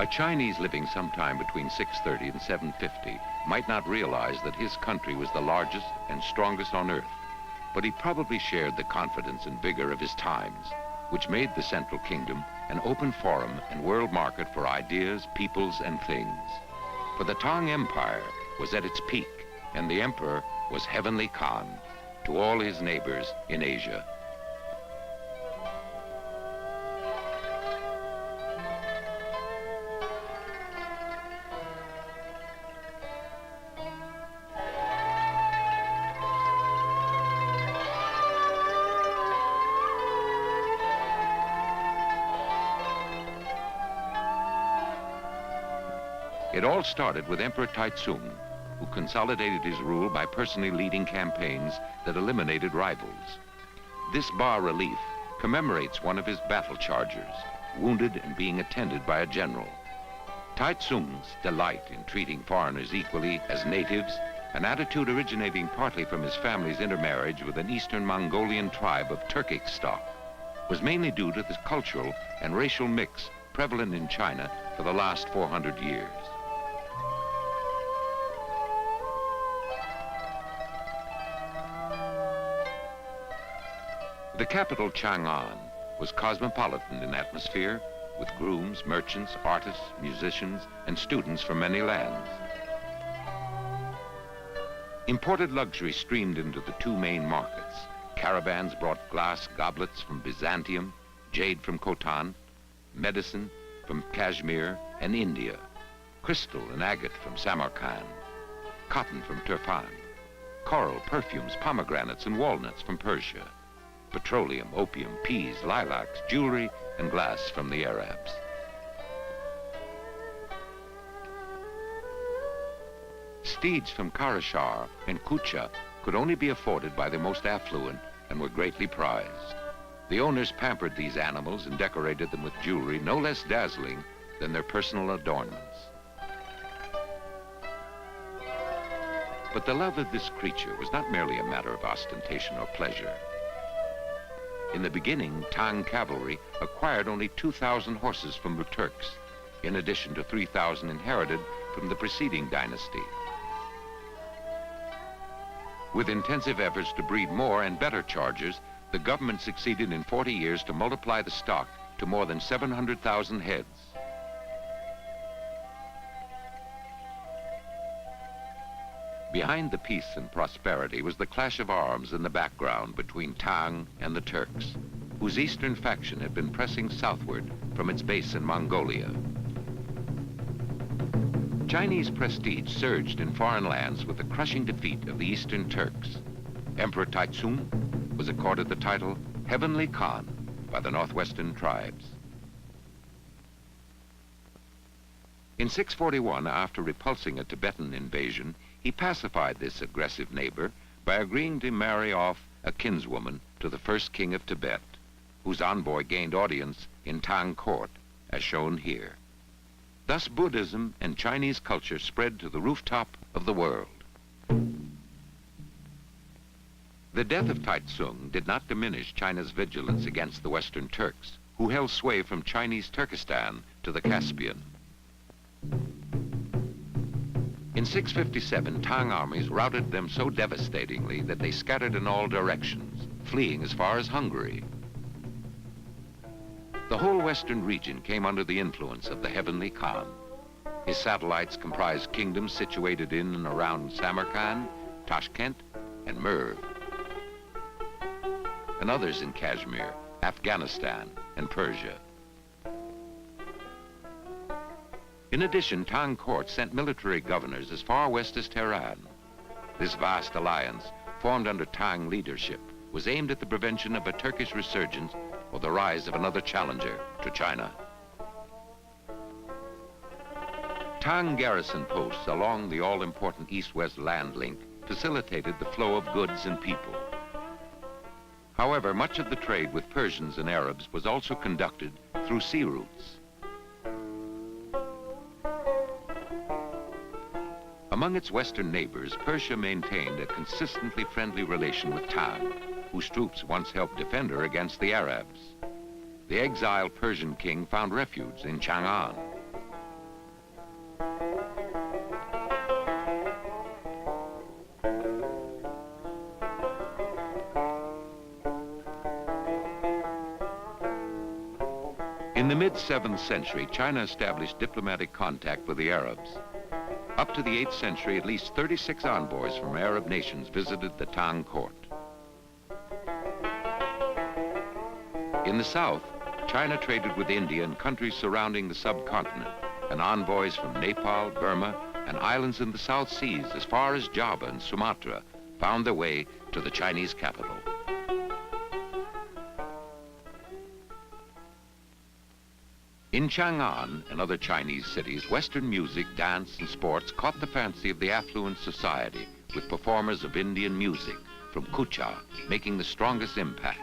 A Chinese living sometime between 630 and 750 might not realize that his country was the largest and strongest on earth, but he probably shared the confidence and vigor of his times, which made the Central Kingdom an open forum and world market for ideas, peoples, and things. For the Tang Empire was at its peak, and the emperor was Heavenly Khan to all his neighbors in Asia. It all started with Emperor Taizong, who consolidated his rule by personally leading campaigns that eliminated rivals. This bas-relief commemorates one of his battle chargers, wounded and being attended by a general. Taizong's delight in treating foreigners equally as natives, an attitude originating partly from his family's intermarriage with an eastern Mongolian tribe of Turkic stock, was mainly due to the cultural and racial mix prevalent in China for the last 400 years. The capital, Chang'an, was cosmopolitan in atmosphere, with grooms, merchants, artists, musicians, and students from many lands. Imported luxury streamed into the two main markets. Caravans brought glass goblets from Byzantium, jade from Khotan, medicine from Kashmir and India, crystal and agate from Samarkand, cotton from Turfan, coral, perfumes, pomegranates, and walnuts from Persia, petroleum, opium, peas, lilacs, jewelry, and glass from the Arabs. Steeds from Karashar and Kucha could only be afforded by the most affluent and were greatly prized. The owners pampered these animals and decorated them with jewelry no less dazzling than their personal adornments. But the love of this creature was not merely a matter of ostentation or pleasure. In the beginning, Tang cavalry acquired only 2,000 horses from the Turks, in addition to 3,000 inherited from the preceding dynasty. With intensive efforts to breed more and better chargers, the government succeeded in 40 years to multiply the stock to more than 700,000 heads. Behind the peace and prosperity was the clash of arms in the background between Tang and the Turks, whose eastern faction had been pressing southward from its base in Mongolia. Chinese prestige surged in foreign lands with the crushing defeat of the Eastern Turks. Emperor Taizong was accorded the title Heavenly Khan by the northwestern tribes. In 641, after repulsing a Tibetan invasion, he pacified this aggressive neighbor by agreeing to marry off a kinswoman to the first king of Tibet, whose envoy gained audience in Tang court, as shown here. Thus Buddhism and Chinese culture spread to the rooftop of the world. The death of Taizong did not diminish China's vigilance against the Western Turks, who held sway from Chinese Turkestan to the Caspian. In 657, Tang armies routed them so devastatingly that they scattered in all directions, fleeing as far as Hungary. The whole western region came under the influence of the Heavenly Khan. His satellites comprised kingdoms situated in and around Samarkand, Tashkent, and Merv, and others in Kashmir, Afghanistan, and Persia. In addition, Tang court sent military governors as far west as Tehran. This vast alliance, formed under Tang leadership, was aimed at the prevention of a Turkish resurgence or the rise of another challenger to China. Tang garrison posts along the all-important east-west land link facilitated the flow of goods and people. However, much of the trade with Persians and Arabs was also conducted through sea routes. Among its western neighbors, Persia maintained a consistently friendly relation with Tang, whose troops once helped defend her against the Arabs. The exiled Persian king found refuge in Chang'an. In the mid-7th century, China established diplomatic contact with the Arabs. Up to the 8th century, at least 36 envoys from Arab nations visited the Tang court. In the south, China traded with India and countries surrounding the subcontinent, and envoys from Nepal, Burma, and islands in the South Seas as far as Java and Sumatra found their way to the Chinese capital. In Chang'an and other Chinese cities, Western music, dance, and sports caught the fancy of the affluent society, with performers of Indian music from Kucha making the strongest impact.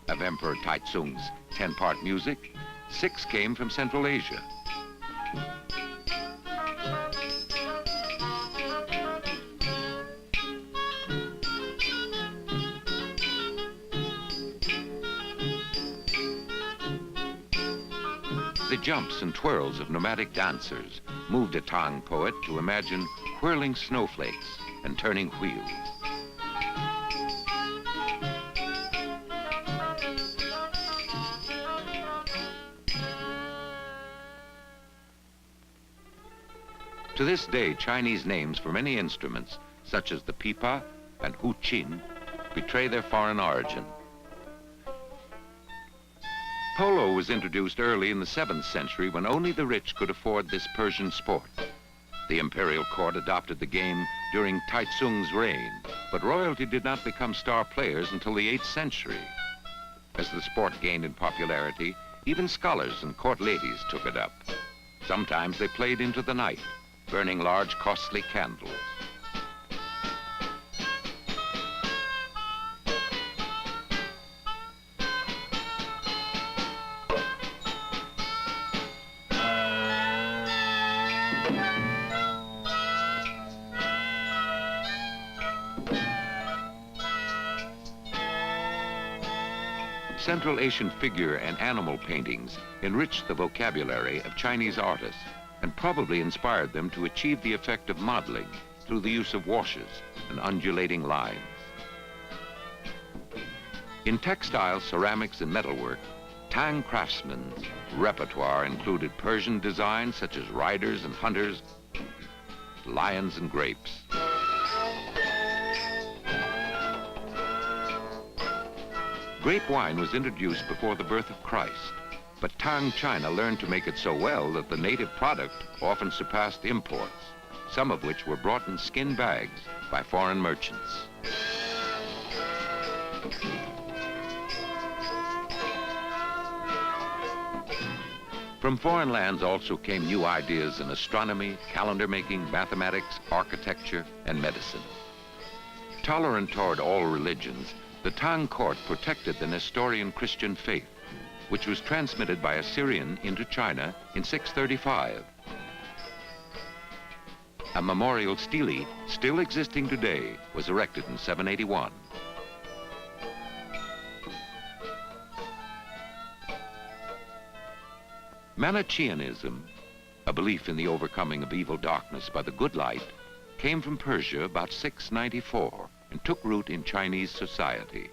Of Emperor Taizong's 10-part music, 6 came from Central Asia. The jumps and twirls of nomadic dancers moved a Tang poet to imagine whirling snowflakes and turning wheels. To this day, Chinese names for many instruments, such as the pipa and huqin, betray their foreign origin. Polo was introduced early in the 7th century when only the rich could afford this Persian sport. The imperial court adopted the game during Taizong's reign, but royalty did not become star players until the 8th century. As the sport gained in popularity, even scholars and court ladies took it up. Sometimes they played into the night, burning large, costly candles. Central Asian figure and animal paintings enriched the vocabulary of Chinese artists and probably inspired them to achieve the effect of modeling through the use of washes and undulating lines. In textiles, ceramics, and metalwork, Tang craftsmen's repertoire included Persian designs such as riders and hunters, lions and grapes. Grape wine was introduced before the birth of Christ, but Tang China learned to make it so well that the native product often surpassed imports, some of which were brought in skin bags by foreign merchants. From foreign lands also came new ideas in astronomy, calendar making, mathematics, architecture, and medicine. Tolerant toward all religions, the Tang court protected the Nestorian Christian faith, which was transmitted by a Syrian into China in 635. A memorial stele, still existing today, was erected in 781. Manichaeism, a belief in the overcoming of evil darkness by the good light, came from Persia about 694 and took root in Chinese society.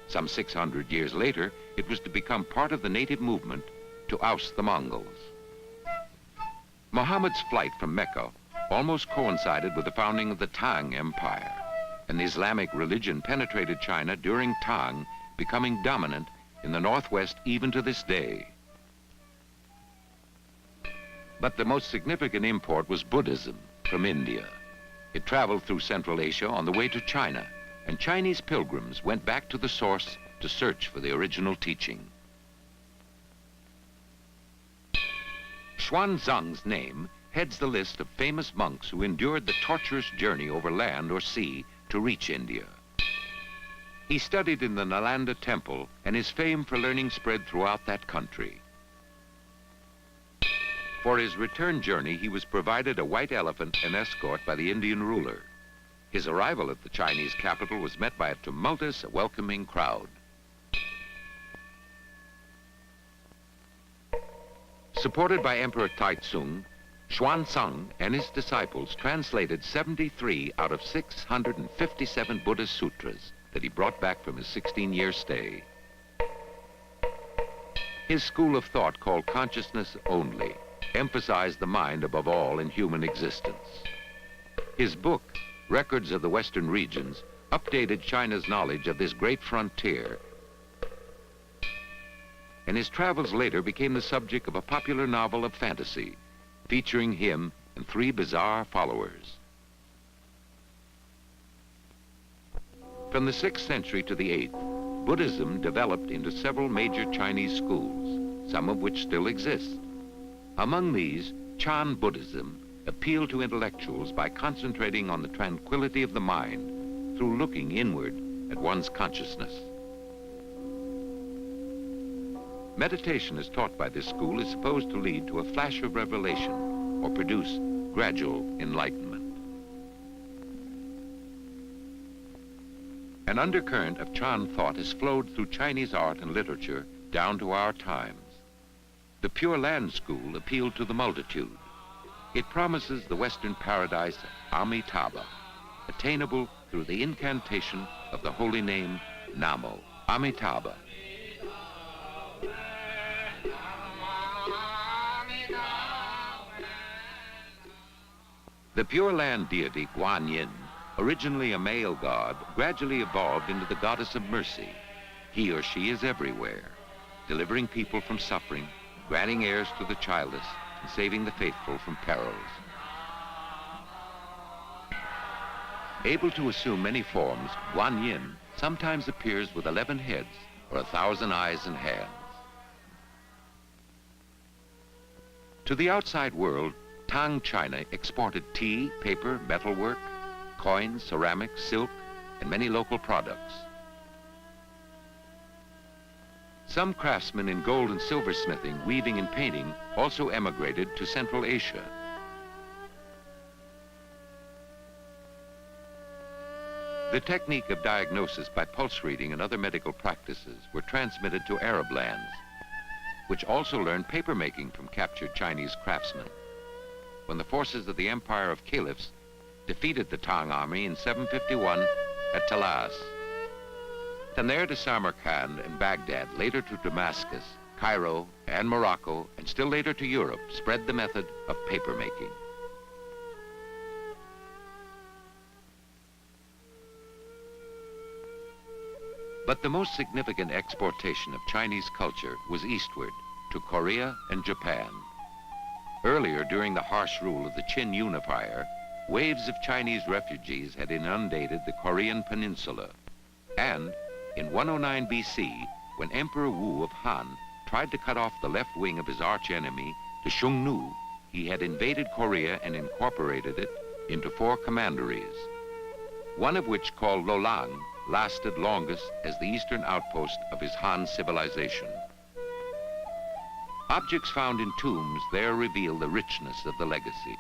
Some 600 years later, it was to become part of the native movement to oust the Mongols. Muhammad's flight from Mecca almost coincided with the founding of the Tang Empire, and the Islamic religion penetrated China during Tang, becoming dominant in the northwest even to this day. But the most significant import was Buddhism from India. It traveled through Central Asia on the way to China, and Chinese pilgrims went back to the source to search for the original teaching. Xuanzang's name heads the list of famous monks who endured the torturous journey over land or sea to reach India. He studied in the Nalanda temple, and his fame for learning spread throughout that country. For his return journey, he was provided a white elephant and escort by the Indian ruler. His arrival at the Chinese capital was met by a tumultuous, welcoming crowd. Supported by Emperor Taizong, Xuanzang and his disciples translated 73 out of 657 Buddhist sutras that he brought back from his 16-year stay. His school of thought, called consciousness only, emphasized the mind above all in human existence. His book, Records of the Western Regions, updated China's knowledge of this great frontier, and his travels later became the subject of a popular novel of fantasy, featuring him and 3 bizarre followers. From the 6th century to the 8th, Buddhism developed into several major Chinese schools, some of which still exist. Among these, Chan Buddhism appealed to intellectuals by concentrating on the tranquility of the mind through looking inward at one's consciousness. Meditation as taught by this school is supposed to lead to a flash of revelation or produce gradual enlightenment. An undercurrent of Chan thought has flowed through Chinese art and literature down to our times. The Pure Land School appealed to the multitude. It promises the Western paradise Amitabha, attainable through the incantation of the holy name Namo, Amitabha. The Pure Land deity Guan Yin, originally a male god, gradually evolved into the goddess of mercy. He or she is everywhere, delivering people from suffering, granting heirs to the childless, and saving the faithful from perils. Able to assume many forms, Guan Yin sometimes appears with 11 heads or 1,000 eyes and hands. To the outside world, Tang China exported tea, paper, metalwork, coins, ceramics, silk, and many local products. Some craftsmen in gold and silversmithing, weaving, and painting also emigrated to Central Asia. The technique of diagnosis by pulse reading and other medical practices were transmitted to Arab lands, which also learned papermaking from captured Chinese craftsmen. When the forces of the Empire of Caliphs defeated the Tang army in 751 at Talas, from there to Samarkand and Baghdad, later to Damascus, Cairo, and Morocco, and still later to Europe, spread the method of papermaking. But the most significant exportation of Chinese culture was eastward, to Korea and Japan. Earlier, during the harsh rule of the Qin unifier, waves of Chinese refugees had inundated the Korean peninsula. And in 109 BC, when Emperor Wu of Han tried to cut off the left wing of his archenemy, the Xiongnu, he had invaded Korea and incorporated it into 4 commanderies, one of which, called Lolang, lasted longest as the eastern outpost of his Han civilization. Objects found in tombs there reveal the richness of the legacy.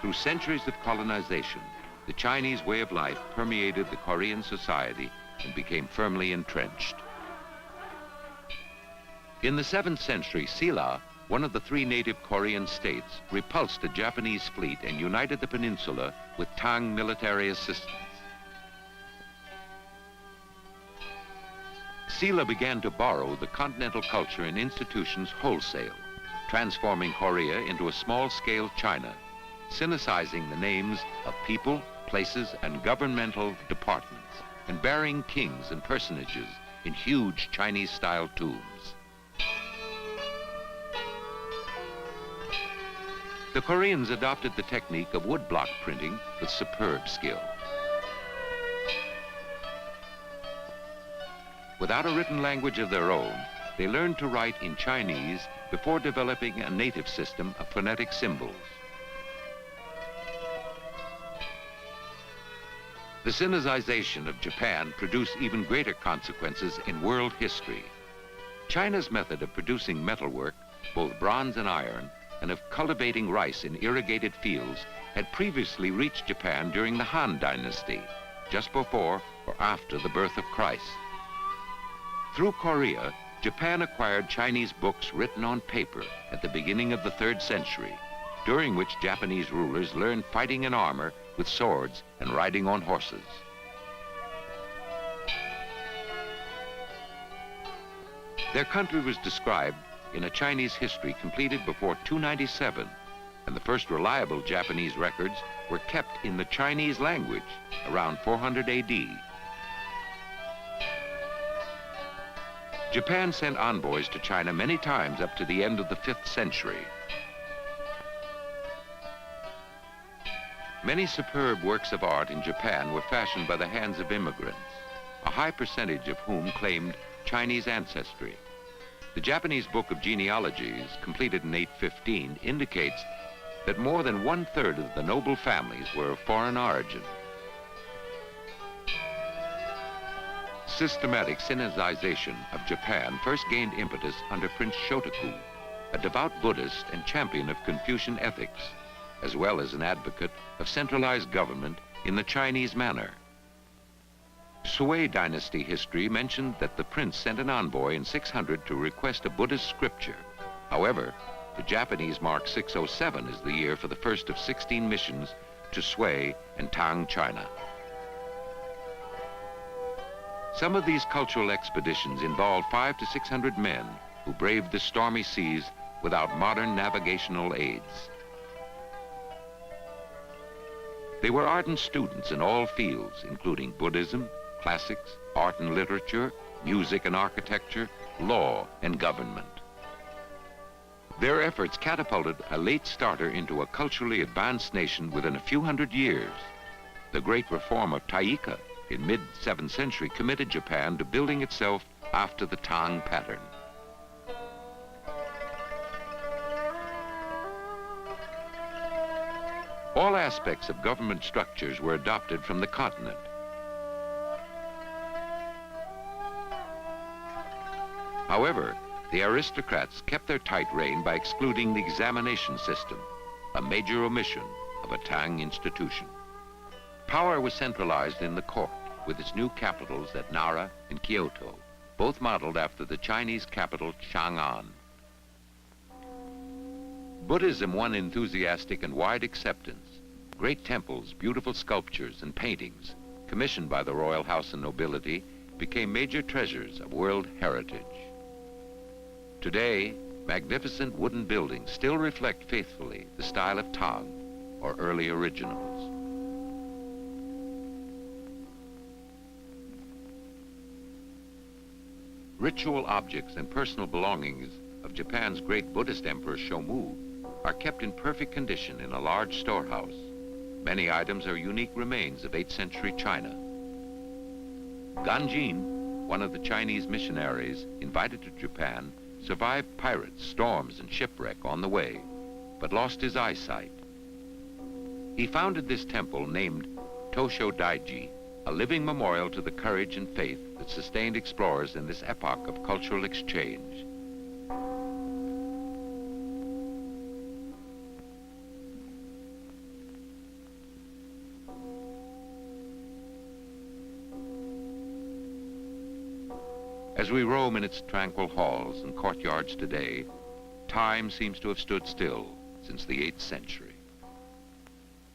Through centuries of colonization, the Chinese way of life permeated the Korean society and became firmly entrenched. In the 7th century, Silla, one of the 3 native Korean states, repulsed a Japanese fleet and united the peninsula with Tang military assistance. Silla began to borrow the continental culture and institutions wholesale, transforming Korea into a small-scale China, Sinicizing the names of people, places, and governmental departments, and burying kings and personages in huge Chinese-style tombs. The Koreans adopted the technique of woodblock printing with superb skill. Without a written language of their own, they learned to write in Chinese before developing a native system of phonetic symbols. The Sinicization of Japan produced even greater consequences in world history. China's method of producing metalwork, both bronze and iron, and of cultivating rice in irrigated fields had previously reached Japan during the Han Dynasty, just before or after the birth of Christ. Through Korea, Japan acquired Chinese books written on paper at the beginning of the 3rd century, during which Japanese rulers learned fighting in armor with swords and riding on horses. Their country was described in a Chinese history completed before 297, and the first reliable Japanese records were kept in the Chinese language around 400 AD. Japan sent envoys to China many times up to the end of the 5th century. Many superb works of art in Japan were fashioned by the hands of immigrants, a high percentage of whom claimed Chinese ancestry. The Japanese Book of Genealogies, completed in 815, indicates that more than 1/3 of the noble families were of foreign origin. Systematic Sinicization of Japan first gained impetus under Prince Shotoku, a devout Buddhist and champion of Confucian ethics, as well as an advocate of centralized government in the Chinese manner. Sui Dynasty history mentioned that the prince sent an envoy in 600 to request a Buddhist scripture. However, the Japanese mark 607 as the year for the first of 16 missions to Sui and Tang China. Some of these cultural expeditions involved 500 to 600 men who braved the stormy seas without modern navigational aids. They were ardent students in all fields, including Buddhism, classics, art and literature, music and architecture, law and government. Their efforts catapulted a late starter into a culturally advanced nation within a few hundred years. The great reform of Taika in mid-7th century committed Japan to building itself after the Tang pattern. All aspects of government structures were adopted from the continent. However, the aristocrats kept their tight rein by excluding the examination system, a major omission of a Tang institution. Power was centralized in the court, with its new capitals at Nara and Kyoto, both modeled after the Chinese capital Chang'an. Buddhism won enthusiastic and wide acceptance. Great temples, beautiful sculptures, and paintings, commissioned by the royal house and nobility, became major treasures of world heritage. Today, magnificent wooden buildings still reflect faithfully the style of Tang or early originals. Ritual objects and personal belongings of Japan's great Buddhist emperor Shomu are kept in perfect condition in a large storehouse. Many items are unique remains of 8th century China. Ganjin, one of the Chinese missionaries invited to Japan, survived pirates, storms, and shipwreck on the way, but lost his eyesight. He founded this temple named Tosho Daiji, a living memorial to the courage and faith that sustained explorers in this epoch of cultural exchange. As we roam in its tranquil halls and courtyards today, time seems to have stood still since the 8th century.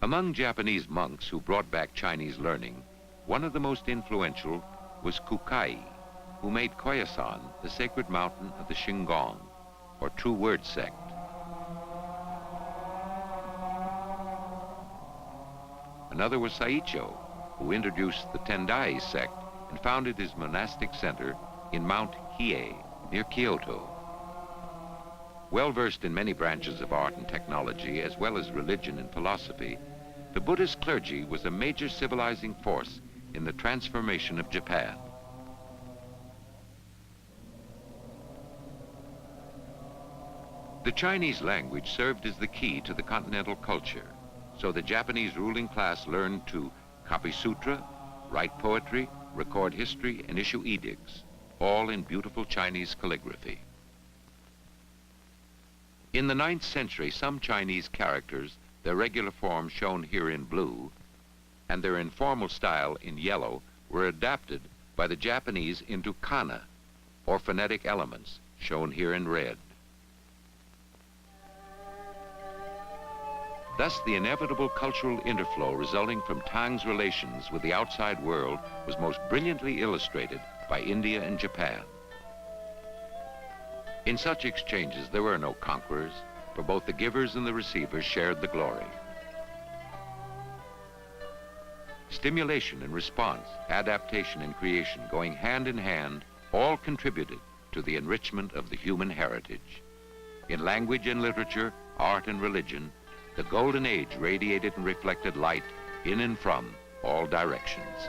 Among Japanese monks who brought back Chinese learning, one of the most influential was Kukai, who made Koyasan the sacred mountain of the Shingon, or True Word sect. Another was Saicho, who introduced the Tendai sect and founded his monastic center in Mount Hiei, near Kyoto. Well-versed in many branches of art and technology, as well as religion and philosophy, the Buddhist clergy was a major civilizing force in the transformation of Japan. The Chinese language served as the key to the continental culture, so the Japanese ruling class learned to copy sutra, write poetry, record history, and issue edicts, all in beautiful Chinese calligraphy. In the 9th century, some Chinese characters, their regular form shown here in blue, and their informal style in yellow, were adapted by the Japanese into kana, or phonetic elements, shown here in red. Thus, the inevitable cultural interflow resulting from Tang's relations with the outside world was most brilliantly illustrated by India and Japan. In such exchanges, there were no conquerors, for both the givers and the receivers shared the glory. Stimulation and response, adaptation and creation, going hand in hand, all contributed to the enrichment of the human heritage. In language and literature, art and religion, the Golden Age radiated and reflected light in and from all directions.